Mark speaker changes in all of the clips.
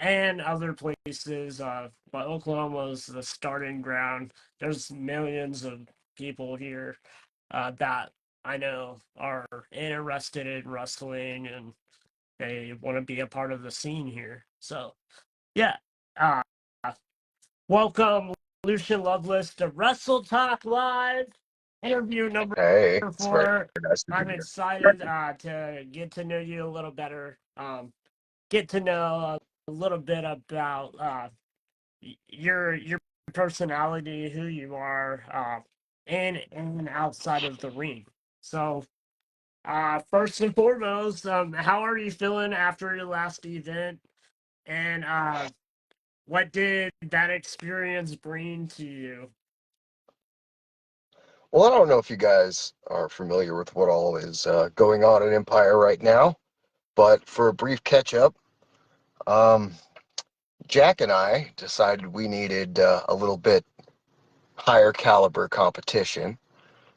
Speaker 1: and other places. But Oklahoma is the starting ground. There's millions of people here that I know are interested in wrestling and they want to be a part of the scene here. So, yeah. Uh, Welcome, Lucian Loveless, to Wrestle Talk Live, interview number
Speaker 2: Hey, it's very
Speaker 1: 4.
Speaker 2: nice to be
Speaker 1: I'm
Speaker 2: here.
Speaker 1: excited to get to know you a little better, get to know a little bit about your personality, who you are, in and outside of the ring. So, first and foremost, how are you feeling after your last event? And what did that experience bring to you?
Speaker 2: Well, I don't know if you guys are familiar with what all is going on in Empire right now, but for a brief catch up, um, Jack and I decided we needed a little bit higher caliber competition.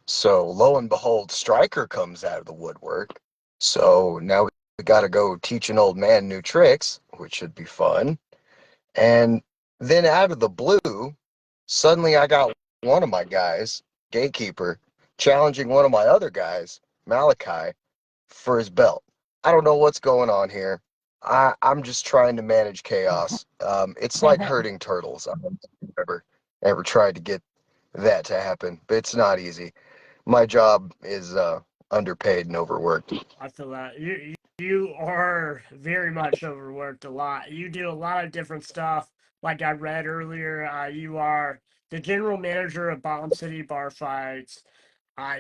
Speaker 2: So lo and behold, Stryker comes out of the woodwork. So now we got to go teach an old man new tricks, which should be fun. And then out of the blue, suddenly I got one of my guys, Gatekeeper, challenging one of my other guys, Malachi, for his belt. I don't know what's going on here. I'm just trying to manage chaos. It's like herding turtles. I don't know if you've ever tried to get that to happen, but it's not easy. My job is underpaid and overworked.
Speaker 1: I feel that you are very much overworked a lot. You do a lot of different stuff. Like I read earlier, you are the general manager of Bomb City Bar Fights.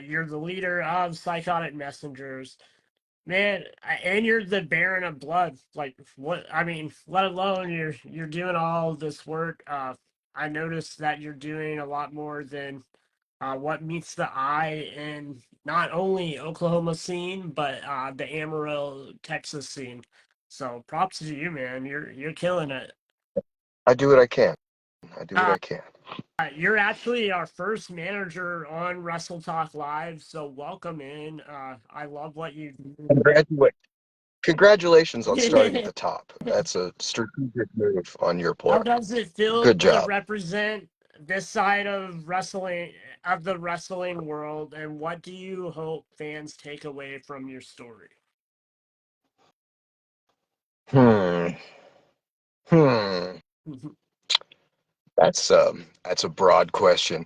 Speaker 1: You're the leader of Psychotic Messengers. Man, and you're the Baron of Blood. Like what? I mean, let alone you're doing all this work. I noticed that you're doing a lot more than what meets the eye in not only Oklahoma scene but the Amarillo, Texas scene. So props to you, man. You're killing it.
Speaker 2: I do what I can. I do what
Speaker 1: Uh,
Speaker 2: I can.
Speaker 1: you're actually our first manager on Wrestle Talk Live, so welcome in. I love what you
Speaker 2: Congratulations. Congratulations on starting at
Speaker 1: do.
Speaker 2: the top. That's a strategic move on your
Speaker 1: How
Speaker 2: part.
Speaker 1: does it feel
Speaker 2: Good
Speaker 1: to
Speaker 2: job.
Speaker 1: represent this side of wrestling, of the wrestling world, and what do you hope fans take away from your story?
Speaker 2: Hmm. Hmm. That's a broad question.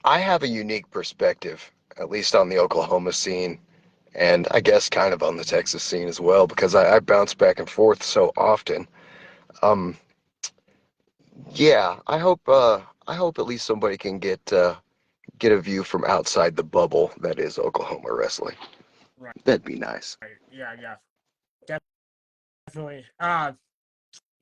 Speaker 2: I have a unique perspective, at least on the Oklahoma scene, and I guess kind of on the Texas scene as well, because I bounce back and forth so often. Um, yeah, I hope at least somebody can get a view from outside the bubble that is Oklahoma wrestling.
Speaker 1: Right.
Speaker 2: That'd be nice.
Speaker 1: Yeah, yeah. Definitely.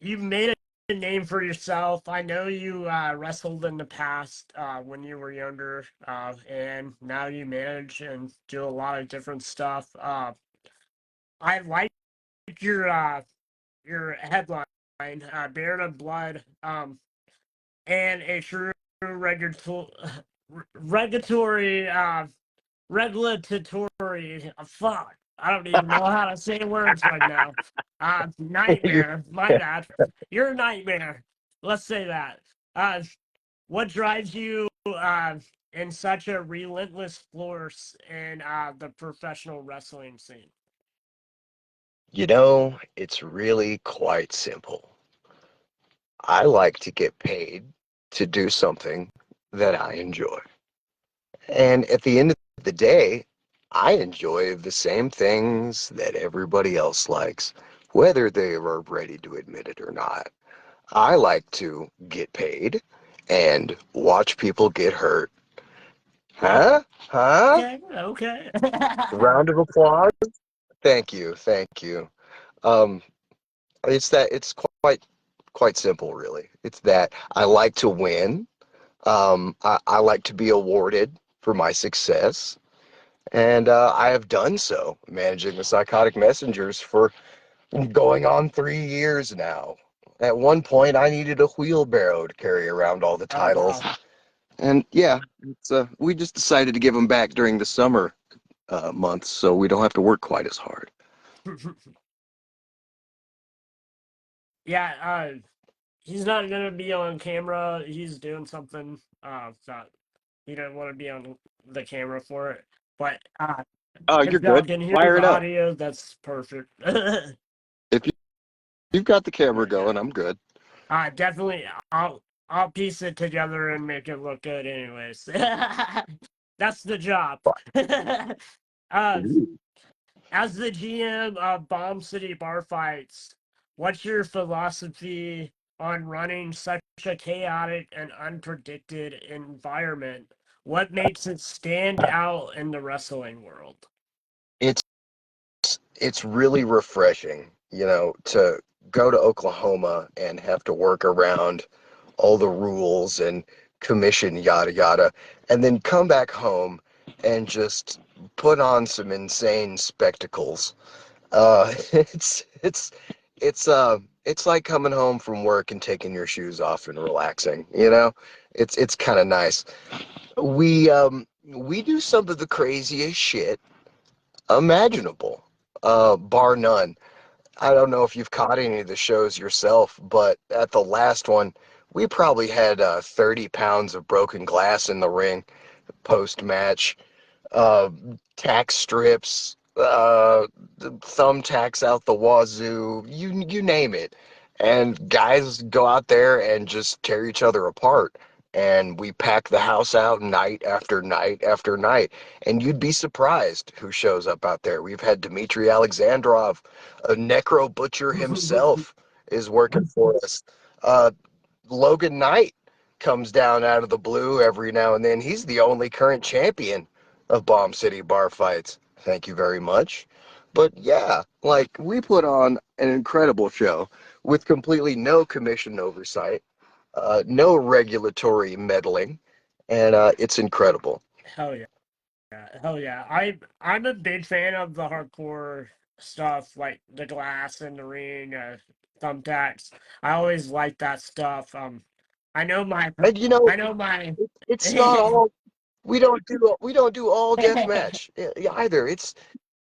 Speaker 1: You've made a name for yourself. I know you wrestled in the past when you were younger, and now you manage and do a lot of different stuff. I like your headline, Baron of Blood, and a true regulatory regulatory fuck. I don't even know how to say words right now. Nightmare. My bad. You're a nightmare. Let's say that. Uh, what drives you in such a relentless force in the professional wrestling scene?
Speaker 2: You know, it's really quite simple. I like to get paid to do something that I enjoy. And at the end of the day, I enjoy the same things that everybody else likes, whether they are ready to admit it or not. I like to get paid and watch people get hurt. Huh? Huh?
Speaker 1: Okay, okay.
Speaker 2: Round of applause. Thank you. Thank you. Um, it's quite simple, really. It's that I like to win. I like to be awarded for my success. And I have done so, managing the Psychotic Messengers for going on 3 years now. At one point, I needed a wheelbarrow to carry around all the
Speaker 1: Oh
Speaker 2: titles.
Speaker 1: wow.
Speaker 2: And yeah, we just decided to give them back during the summer months so we don't have to work quite as hard.
Speaker 1: Yeah, he's not gonna be on camera. He's doing something that he didn't want to be on the camera for it. But
Speaker 2: Oh,
Speaker 1: if
Speaker 2: you're
Speaker 1: y'all
Speaker 2: good.
Speaker 1: can hear
Speaker 2: Fire
Speaker 1: the
Speaker 2: it up.
Speaker 1: audio, that's perfect.
Speaker 2: If you've got the camera
Speaker 1: But yeah,
Speaker 2: going, I'm good.
Speaker 1: definitely, I'll piece it together and make it look good. Anyways, that's the job. uh, as the GM of Bomb City Bar Fights, what's your philosophy on running such a chaotic and unpredicted environment? What makes it stand out in the wrestling world?
Speaker 2: It's it's really refreshing, to go to Oklahoma and have to work around all the rules and commission yada yada, and then come back home and just put on some insane spectacles. It's like coming home from work and taking your shoes off and relaxing. It's kind of nice. We do some of the craziest shit imaginable, bar none. I don't know if you've caught any of the shows yourself, but at the last one, we probably had 30 pounds of broken glass in the ring post match, uh, tack strips, thumbtacks out the wazoo, you name it. And guys go out there and just tear each other apart. And we pack the house out night after night after night. And you'd be surprised who shows up out there. We've had Dmitry Alexandrov, a necro butcher himself, is working for us. Uh, Logan Knight comes down out of the blue every now and then. He's the only current champion of Bomb City Bar Fights. Thank you very much. But yeah, like we put on an incredible show with completely no commission oversight, no regulatory meddling, and it's incredible.
Speaker 1: Hell yeah. Hell yeah. I'm a big fan of the hardcore stuff, like the glass in the ring, thumbtacks. I always like that stuff. I know my
Speaker 2: And
Speaker 1: I know my
Speaker 2: it's not all we don't do all death match either.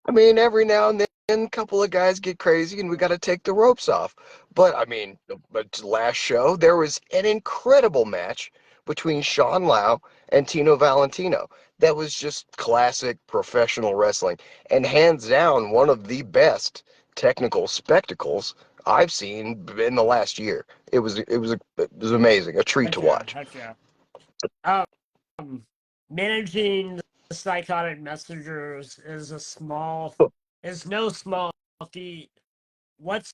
Speaker 2: I mean, every now and then, a couple of guys get crazy, and we got to take the ropes off. But I mean, but last show there was an incredible match between Sean Lau and Tino Valentino. That was just classic professional wrestling, and hands down one of the best technical spectacles I've seen in the last year. It was amazing, a treat
Speaker 1: heck
Speaker 2: to
Speaker 1: yeah,
Speaker 2: watch.
Speaker 1: heck yeah. Um, managing the psychotic messengers is no small feat. What's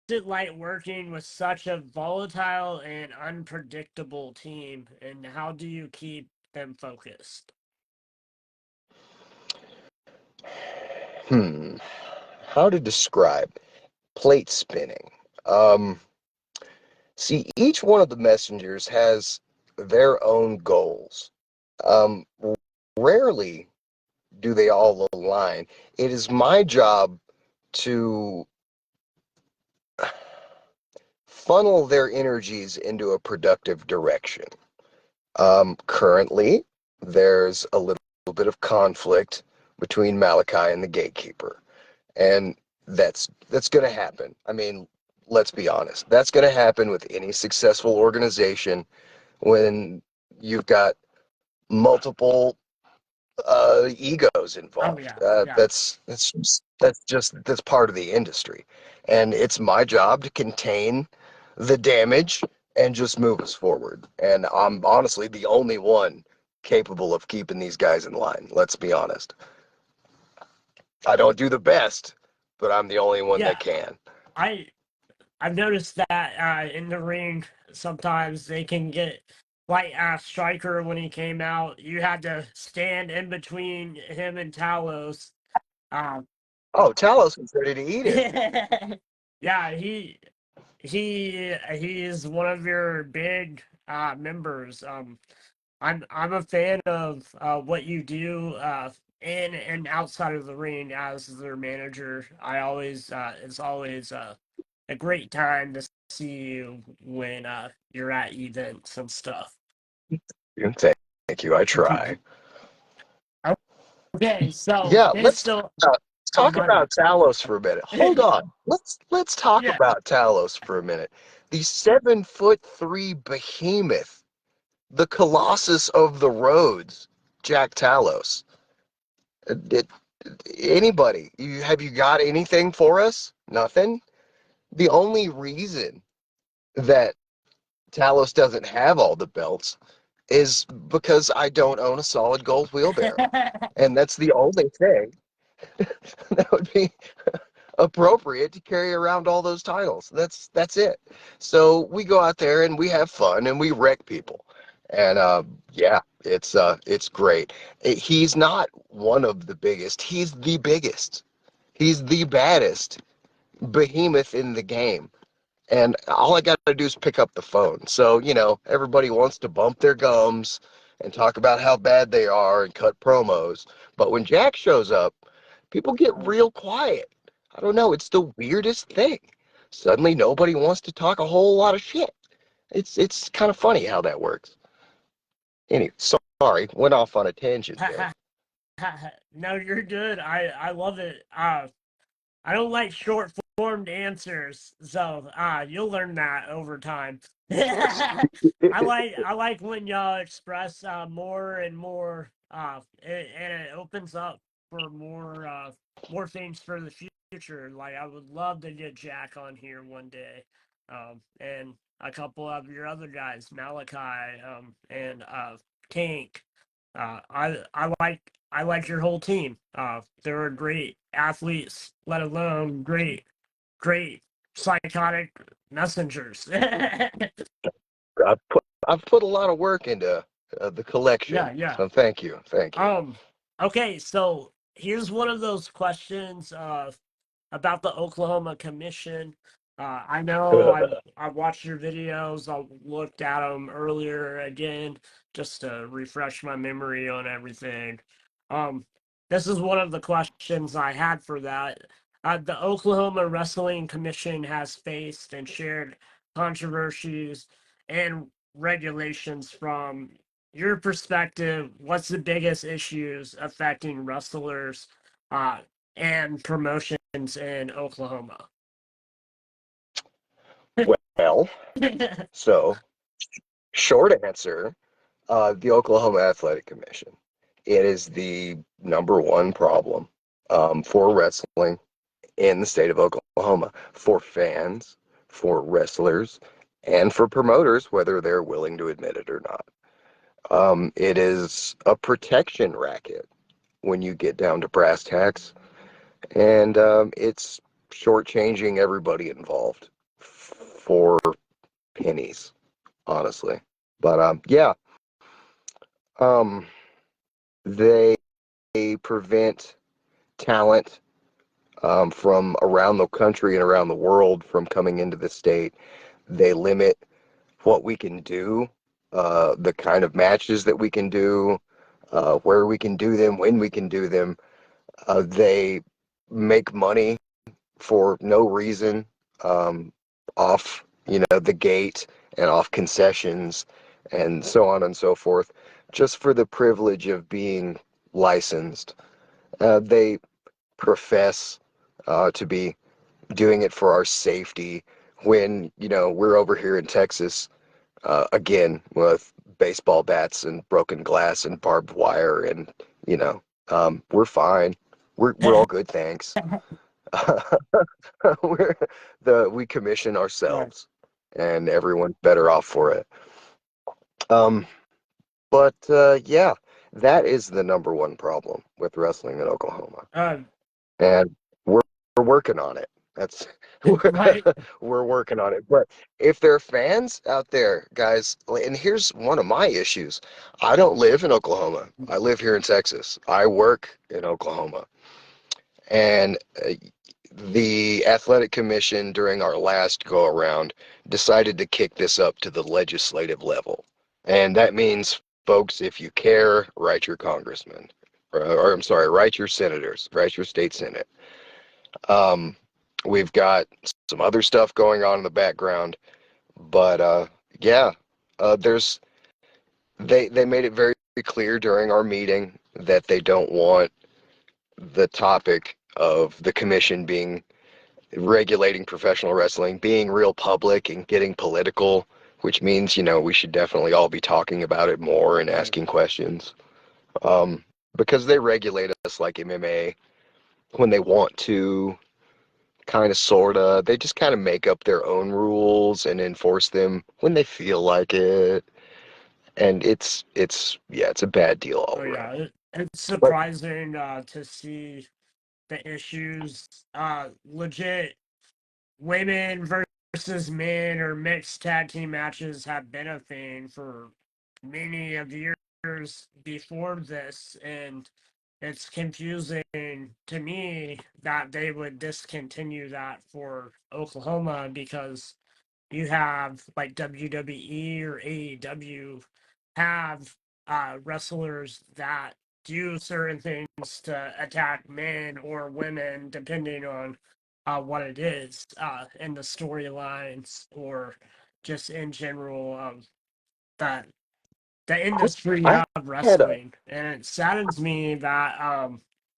Speaker 1: it like working with such a volatile and unpredictable team, and how do you keep them focused?
Speaker 2: How to describe plate spinning? Um, See, each one of the messengers has their own goals. Um, Rarely do they all align. It is my job to funnel their energies into a productive direction. Currently, there's a little bit of conflict between Malachi and the gatekeeper, and that's going to happen. I mean, let's be honest. That's going to happen with any successful organization when you've got multiple egos
Speaker 1: Oh
Speaker 2: involved.
Speaker 1: yeah,
Speaker 2: Uh,
Speaker 1: yeah,
Speaker 2: that's that's that's part of the industry, and it's my job to contain the damage and just move us forward. And I'm honestly the only one capable of keeping these guys in line. Let's be honest. I don't do the best, but I'm the only one
Speaker 1: yeah.
Speaker 2: that can.
Speaker 1: I I've noticed that in the ring sometimes they can get like Striker when he came out. You had to stand in between him and Talos. Um,
Speaker 2: Oh, Talos was ready to eat it.
Speaker 1: yeah, he is one of your big members. I'm a fan of what you do in and outside of the ring as their manager. It's always a great time to see you when you're at events and stuff.
Speaker 2: Thank you. I try.
Speaker 1: Okay, so
Speaker 2: Yeah, let's.
Speaker 1: based on
Speaker 2: Uh, let's talk
Speaker 1: money.
Speaker 2: about Talos for a minute. Hold on. Let's talk
Speaker 1: Yeah.
Speaker 2: about Talos for a minute. The 7'3" behemoth, the Colossus of the roads, Jack Talos. Did anybody? Have you got anything for us? Nothing. The only reason that Talos doesn't have all the belts is because I don't own a solid gold wheelbarrow, and that's the only thing that would be appropriate to carry around all those titles. That's it. So we go out there and we have fun and we wreck people, and yeah, it's great. He's not one of the biggest. He's the biggest. He's the baddest behemoth in the game. And all I got to do is pick up the phone. So, everybody wants to bump their gums and talk about how bad they are and cut promos. But when Jack shows up, people get real quiet. I don't know. It's the weirdest thing. Suddenly, nobody wants to talk a whole lot of shit. It's kind of funny how that works. Anyway, sorry, went off on a tangent there.
Speaker 1: No, you're good. I love it. I don't like short formed answers, so you'll learn that over time. I like when y'all express more and more, and it opens up for more things for the future. Like I would love to get Jack on here one day, and a couple of your other guys, Malachi, and Tank. I like your whole team. They were great athletes, let alone great psychotic messengers.
Speaker 2: I've put a lot of work into the collection,
Speaker 1: Yeah.
Speaker 2: so thank you.
Speaker 1: Okay, so here's one of those questions about the Oklahoma Commission. I know I watched your videos. I looked at them earlier again just to refresh my memory on everything. Um, this is one of the questions I had for that. The Oklahoma Wrestling Commission has faced and shared controversies and regulations. From your perspective, what's the biggest issues affecting wrestlers and promotions in Oklahoma?
Speaker 2: Well, so short answer, the Oklahoma Athletic Commission. It is the number one problem for wrestling in the state of Oklahoma, for fans, for wrestlers, and for promoters, whether they're willing to admit it or not. It is a protection racket when you get down to brass tacks, and it's shortchanging everybody involved for pennies, honestly. But yeah, um, they prevent talent from around the country and around the world from coming into the state. They limit what we can do, the kind of matches that we can do, where we can do them, when we can do them. They make money for no reason off, the gate and off concessions and so on and so forth, just for the privilege of being licensed. They profess to be doing it for our safety when, we're over here in Texas, again, with baseball bats and broken glass and barbed wire and, we're fine. We're all good, thanks. We commission
Speaker 1: Right.
Speaker 2: ourselves, and everyone's better off for it. Um, but yeah, that is the number one problem with wrestling in Oklahoma,
Speaker 1: Um,
Speaker 2: and we're working on it. That's
Speaker 1: right.
Speaker 2: we're working on it. But if there are fans out there, guys, and here's one of my issues: I don't live in Oklahoma. I live here in Texas. I work in Oklahoma, and the athletic commission during our last go around decided to kick this up to the legislative level. And that means, folks, if you care, write your congressman, or I'm sorry, write your senators, write your state senate. Um, we've got some other stuff going on in the background, but yeah, there's they made it very clear during our meeting that they don't want the topic of the commission being regulating professional wrestling being real public and getting political, which means, we should definitely all be talking about it more and
Speaker 1: Right.
Speaker 2: asking questions. Because they regulate us like MMA when they want to, kind of, sort of. They just kind of make up their own rules and enforce them when they feel like it. And it's a bad deal all
Speaker 1: Oh
Speaker 2: around.
Speaker 1: yeah, it's
Speaker 2: But
Speaker 1: surprising to see the issues. Legit women versus men or mixed tag team matches have been a thing for many of years before this, and it's confusing to me that they would discontinue that for Oklahoma because you have like WWE or AEW have wrestlers that do certain things to attack men or women depending on what it is in the storylines or just in general that the industry
Speaker 2: I
Speaker 1: of
Speaker 2: had a
Speaker 1: wrestling, and it saddens me that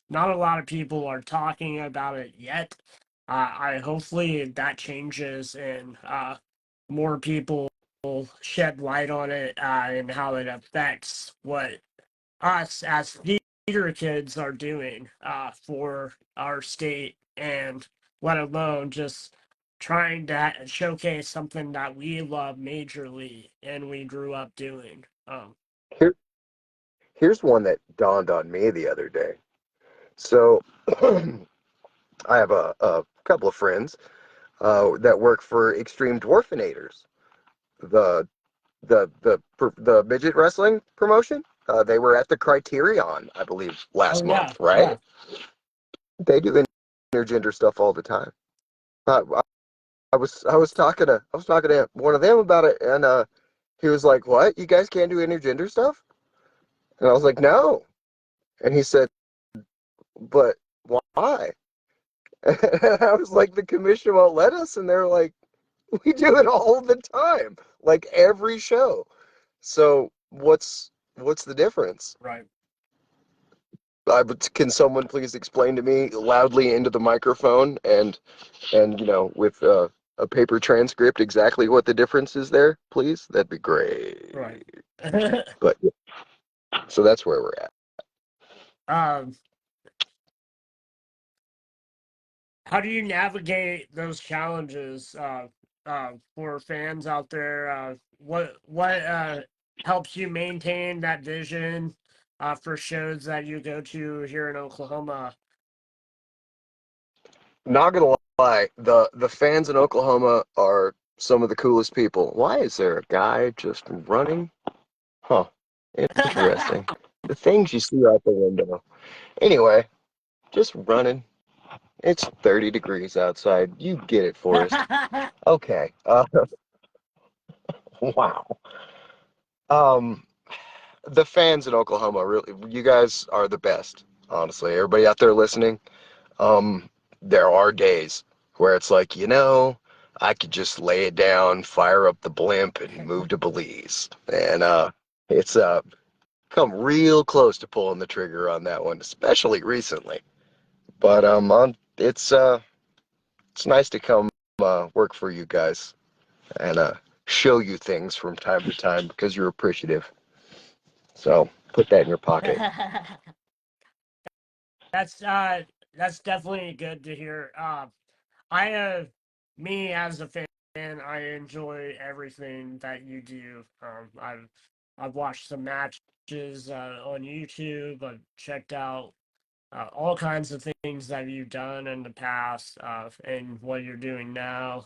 Speaker 1: not a lot of people are talking about it yet. I hopefully that changes and more people shed light on it and how it affects what us as theater kids are doing for our state, and let alone just trying to showcase something that we love majorly and we grew up doing.
Speaker 2: here. Here's one that dawned on me the other day. So I have a couple of friends that work for Extreme Dwarfinators, the the midget wrestling promotion. They were at the Criterion, I believe,
Speaker 1: Oh
Speaker 2: last
Speaker 1: yeah,
Speaker 2: month, right?
Speaker 1: yeah.
Speaker 2: They do intergender stuff all the time. Uh, I was talking to one of them about it, and he was like, "What? You guys can't do intergender stuff?" And I was like, "No." And he said, "But why?" And I was like, "The commission won't let us." And they're like, "We do it all the time, like every show." So what's the difference?
Speaker 1: Right.
Speaker 2: Can someone please explain to me loudly into the microphone and with a paper transcript exactly what the difference is there, please? That'd be
Speaker 1: Right.
Speaker 2: great. But so that's where we're at.
Speaker 1: um, how do you navigate those challenges for fans out there? What helps you maintain that vision for shows that you go to here in Oklahoma?
Speaker 2: Not gonna lie, the fans in Oklahoma are some of the coolest people. Why is there a guy just running? Huh. Interesting. The things you see out the window. Anyway, just running. It's 30 degrees outside. You get it, Forrest. Okay. Wow. Um, the fans in Oklahoma, really, you guys are the best. Honestly, everybody out there listening, um, there are days where it's like, I could just lay it down, fire up the blimp, and move to Belize, and it's come real close to pulling the trigger on that one, especially recently. But it's nice to come work for you guys and show you things from time to time because you're appreciative. So put that in your pocket.
Speaker 1: that's uh that's definitely good to hear. I me as a fan, I enjoy everything that you do. I've watched some matches on YouTube. I've checked out all kinds of things that you've done in the past and what you're doing now.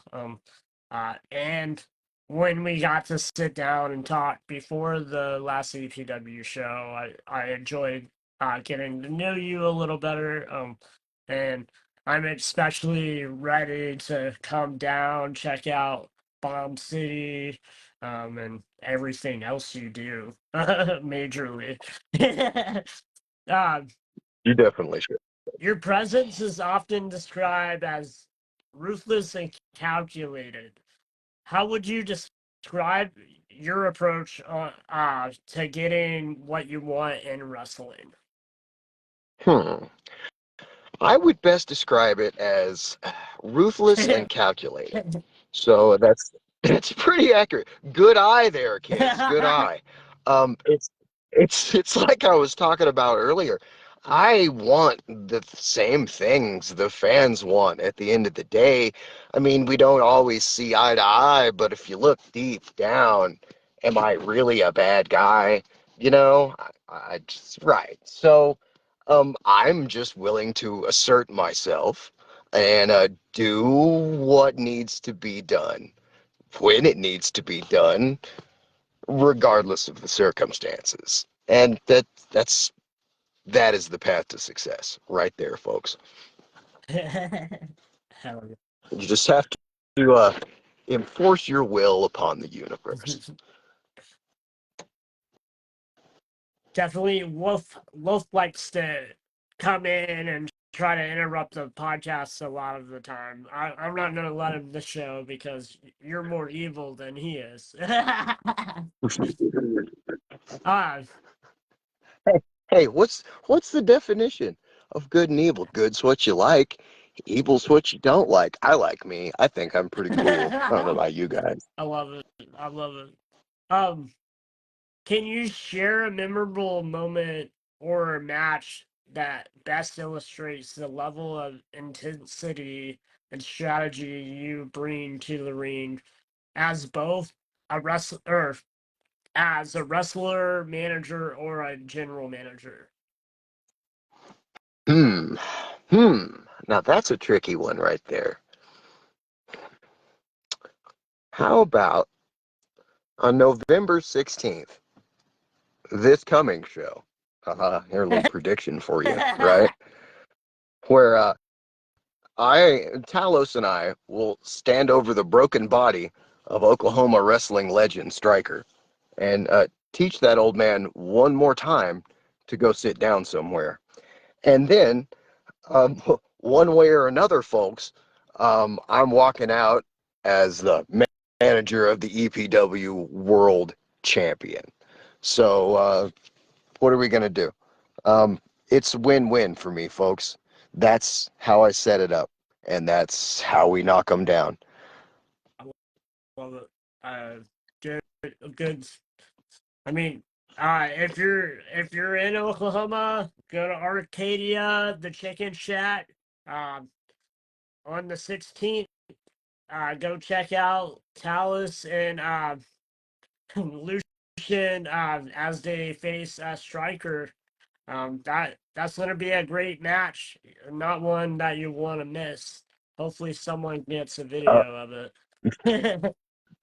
Speaker 1: And when we got to sit down and talk before the last EPW show, I enjoyed getting to know you a little better. And I'm especially ready to come down, check out Bomb City, and everything else you do majorly. um,
Speaker 2: You definitely should.
Speaker 1: your presence is often described as ruthless and calculated. How would you describe your approach to getting what you want in wrestling?
Speaker 2: Hmm. I would best describe it as ruthless and calculating. So that's pretty accurate. Good eye there, kids. Good eye. It's like I was talking about earlier. I want the same things the fans want at the end of the day. I mean, we don't always see eye to eye, but if you look deep down, am I really a bad guy? You know, I just right. So, I'm just willing to assert myself and do what needs to be done when it needs to be done, regardless of the circumstances. And that is the path to success, right there, folks.
Speaker 1: Hell
Speaker 2: You just have to enforce your will upon the universe.
Speaker 1: yeah. Definitely Wolf likes to come in and try to interrupt the podcast a lot of the time. I'm not gonna let him this show because you're more evil than he is. uh,
Speaker 2: Hey, what's the definition of good and evil? Good's what you like, evil's what you don't like. I like me. I think I'm pretty cool. I don't know
Speaker 1: I
Speaker 2: about you guys.
Speaker 1: love it. I love it. Um, can you share a memorable moment or a match that best illustrates the level of intensity and strategy you bring to the ring as both a wrestler, as a wrestler, manager, or a general manager?
Speaker 2: Hmm. Hmm. Now that's a tricky one right there. How about on November 16th, this coming show? Haha, here a little prediction for you, right? Where Talos and I will stand over the broken body of Oklahoma wrestling legend Striker and teach that old man one more time to go sit down somewhere. And then, um, one way or another, folks, I'm walking out as the manager of the EPW World Champion. So, what are we going to do? It's win-win for me, folks. That's how I set it up, and that's how we knock them down.
Speaker 1: I love it. Good, good. I mean, if you're in Oklahoma, go to Arcadia, the Chicken Shack, um, on the 16th. Go check out Talus and Lucian as they face Striker. That's gonna be a great match, not one that you want to miss. Hopefully, someone gets a
Speaker 2: Uh,
Speaker 1: video of it.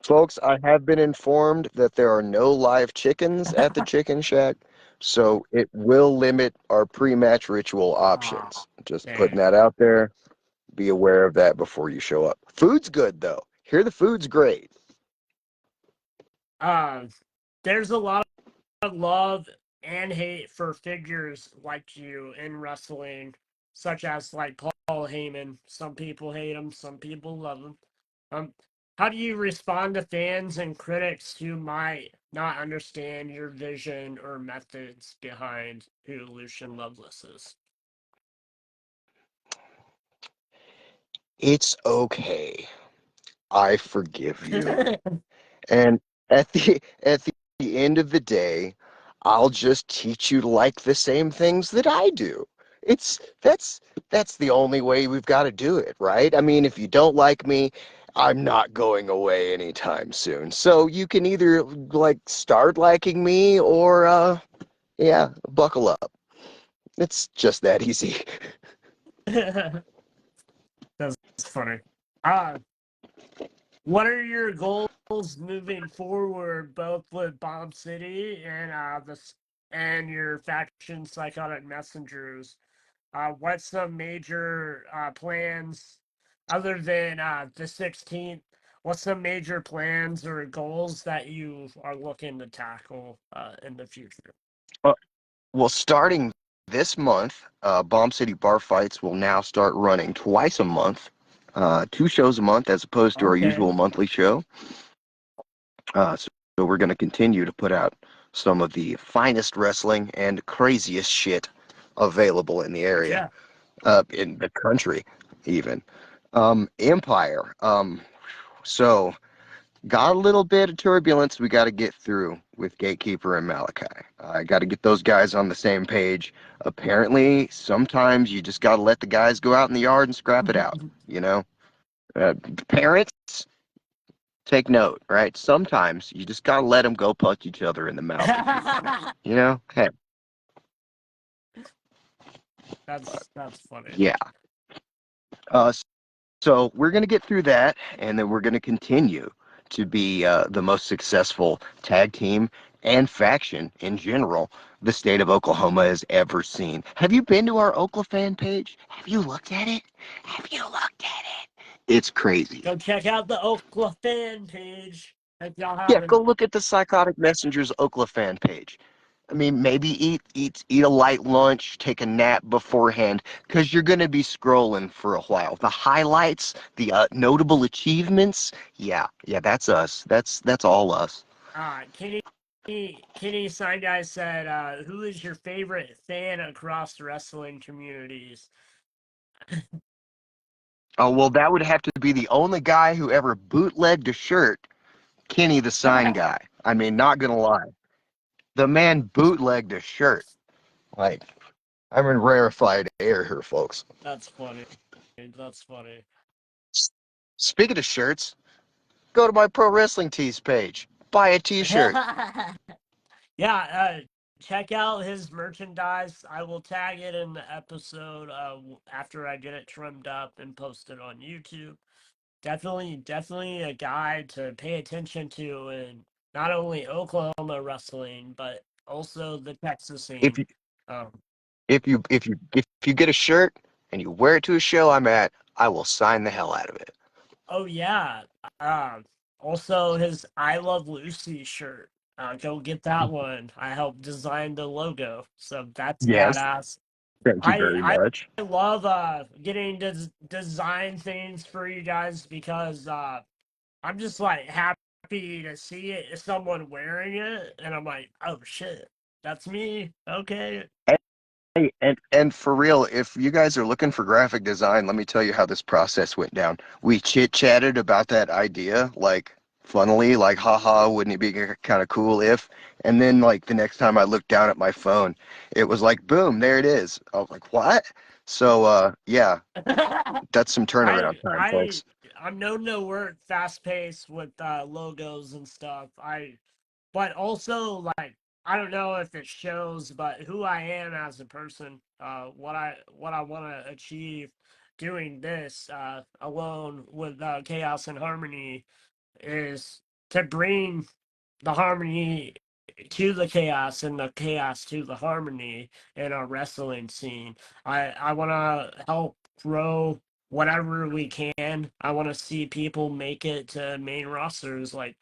Speaker 2: Folks, I have been informed that there are no live chickens at the Chicken Shack, so it will limit our pre-match ritual
Speaker 1: Oh,
Speaker 2: options. Just putting
Speaker 1: dang.
Speaker 2: that out there. Be aware of that before you show up. Food's good though. Here the food's great.
Speaker 1: Uh, there's a lot of love and hate for figures like you in wrestling, such as like Paul Heyman. Some people hate him, some people love him. Um, how do you respond to fans and critics who might not understand your vision or methods behind who Lucian Loveless is?
Speaker 2: It's okay. I forgive you. And at the end of the day, I'll just teach you to like the same things that I do. It's that's the only way we've got to do it, right? I mean, if you don't like me, I'm not going away anytime soon. So you can either like start liking me or yeah, buckle up. It's just that easy.
Speaker 1: That's funny. Uh, what are your goals moving forward, both with Bomb City and and your faction Psychotic Messengers? What's some major plans other than the 16th? What's some major plans or goals that you are looking to tackle in the future?
Speaker 2: Uh, well, starting this month, Bomb City Bar Fights will now start running twice a month, 2 shows a month as opposed to our
Speaker 1: Okay.
Speaker 2: usual monthly show. So we're going to continue to put out some of the finest wrestling and craziest shit available in the
Speaker 1: Heck
Speaker 2: area.
Speaker 1: yeah.
Speaker 2: in the country, even. Empire. So got a little bit of turbulence we got to get through with Gatekeeper and Malachi. I got to get those guys on the same page. Apparently, sometimes you just got to let the guys go out in the yard and scrap it out. You know, parents, take note, right? Sometimes you just got to let them go punch each other in the mouth if you want it. You know, hey,
Speaker 1: That's funny.
Speaker 2: yeah. Uh, So we're going to get through that, and then we're going to continue to be the most successful tag team and faction in general the state of Oklahoma has ever seen. Have you been to our Oklahoma fan page? Have you looked at it? Have you looked at it? It's crazy.
Speaker 1: Go check out the Oklahoma fan page if y'all
Speaker 2: Yeah,
Speaker 1: haven't.
Speaker 2: go look at the Psychotic Messengers Oklahoma fan page. I mean, maybe eat a light lunch, take a nap beforehand, because you're gonna be scrolling for a while. The highlights, the notable achievements, yeah, that's us. That's all us.
Speaker 1: Kenny Sign Guy said, "Who is your favorite fan across wrestling communities?"
Speaker 2: Oh well, that would have to be the only guy who ever bootlegged a shirt, Kenny the Sign Guy. I mean, not gonna lie, the man bootlegged a shirt. Like, I'm in rarefied air here, folks.
Speaker 1: That's funny. That's funny.
Speaker 2: Speaking of shirts, go to my Pro Wrestling Tees page. Buy a T-shirt.
Speaker 1: Yeah, check out his merchandise. I will tag it in the episode after I get it trimmed up and posted on YouTube. Definitely a guy to pay attention to in not only Oklahoma wrestling, but also the Texas
Speaker 2: If
Speaker 1: scene.
Speaker 2: you
Speaker 1: Um,
Speaker 2: if you get a shirt and you wear it to a show I'm at, I will sign the hell out of it.
Speaker 1: oh yeah. Um, Also his I Love Lucy shirt. Go get that one. I helped design the logo, so that's
Speaker 2: Yes,
Speaker 1: badass.
Speaker 2: thank you
Speaker 1: I
Speaker 2: very
Speaker 1: I
Speaker 2: much.
Speaker 1: I love getting to design things for you guys because I'm just like happy to see it someone wearing it and I'm like, oh shit, that's me. Okay.
Speaker 2: Hey, and for real, if you guys are looking for graphic design, let me tell you how this process went down. We chit chatted about that idea, like funnily, like haha, wouldn't it be kind of cool if? And then like the next time I looked down at my phone, it was like boom, there it is. I was like, what? So yeah, that's some turnaround
Speaker 1: I
Speaker 2: time,
Speaker 1: I
Speaker 2: folks.
Speaker 1: I'm known to work fast paced with logos and stuff. But also like I don't know if it shows, but who I am as a person, what I want to achieve doing this alone with Chaos and Harmony is to bring the harmony to the chaos and the chaos to the harmony in our wrestling scene. I want to help grow whatever we can. I want to see people make it to main rosters. Like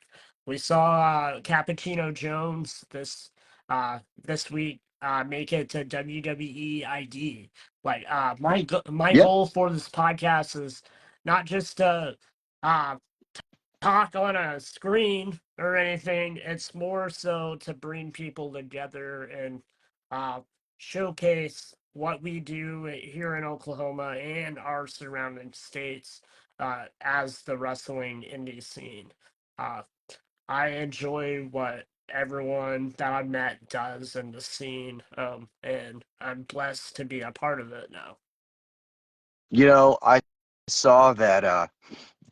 Speaker 1: we saw Cappuccino Jones this week make it to WWE ID. Like my
Speaker 2: Yeah,
Speaker 1: goal for this podcast is not just to uh talk on a screen or anything. It's more so to bring people together and uh, showcase what we do here in Oklahoma and our surrounding states as the wrestling indie scene. Uh, I enjoy what everyone that I met does in the scene, and I'm blessed to be a part of it now.
Speaker 2: I saw that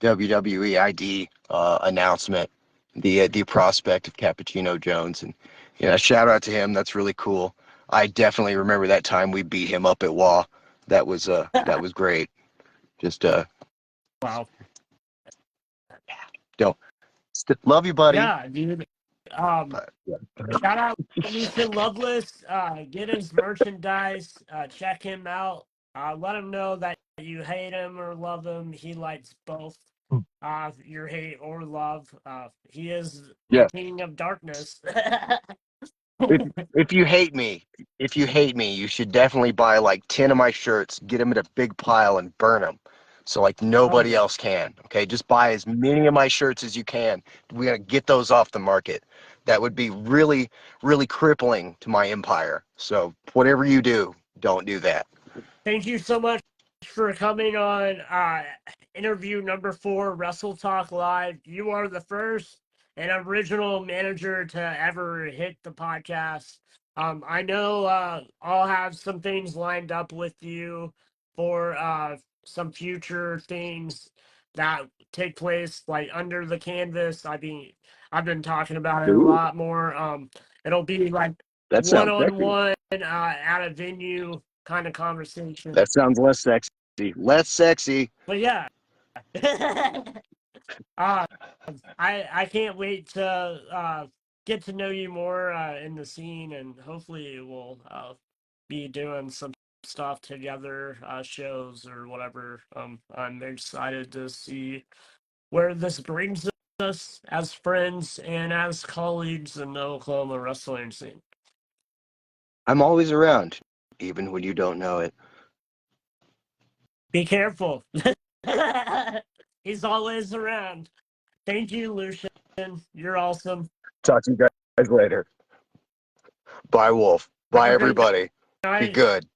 Speaker 2: WWE ID announcement, the prospect of Cappuccino Jones, and shout out to him. That's really cool. I definitely remember that time we beat him up at WA. That was great. Just
Speaker 1: Wow.
Speaker 2: don't love you, buddy.
Speaker 1: Yeah, dude. Um,
Speaker 2: Yeah.
Speaker 1: Shout out Lucian Loveless. Get his merchandise. Check him out. Let him know that you hate him or love him. He likes both. Your hate or love. He is the
Speaker 2: Yes.
Speaker 1: king of darkness.
Speaker 2: If if you hate me, you should definitely buy like 10 of my shirts, get them in a big pile, and burn them. So like
Speaker 1: Oh
Speaker 2: nobody
Speaker 1: yeah.
Speaker 2: else can. Okay, just buy as many of my shirts as you can. We gotta get those off the market. That would be really, really crippling to my empire. So whatever you do, don't do that.
Speaker 1: Thank you so much for coming on interview number 4, Wrestle Talk Live. You are the first and original manager to ever hit the podcast. I know I'll have some things lined up with you for some future things that take place like under the canvas. I've been talking about it a
Speaker 2: Ooh,
Speaker 1: lot more. It'll be like
Speaker 2: that sounds sexy.
Speaker 1: one-on-one at a venue kind of conversation.
Speaker 2: That sounds less sexy. Less sexy.
Speaker 1: But yeah, uh, I can't wait to get to know you more in the scene, and hopefully we'll be doing some stuff together, shows or whatever. I'm excited to see where this brings us as friends and as colleagues in the Oklahoma wrestling scene.
Speaker 2: I'm always around, even when you don't know it.
Speaker 1: Be careful. He's always around. Thank you, Lucian. You're awesome.
Speaker 2: Talk to you guys later. Bye, Wolf. Bye,
Speaker 1: Have a great
Speaker 2: everybody. Be
Speaker 1: night.
Speaker 2: good.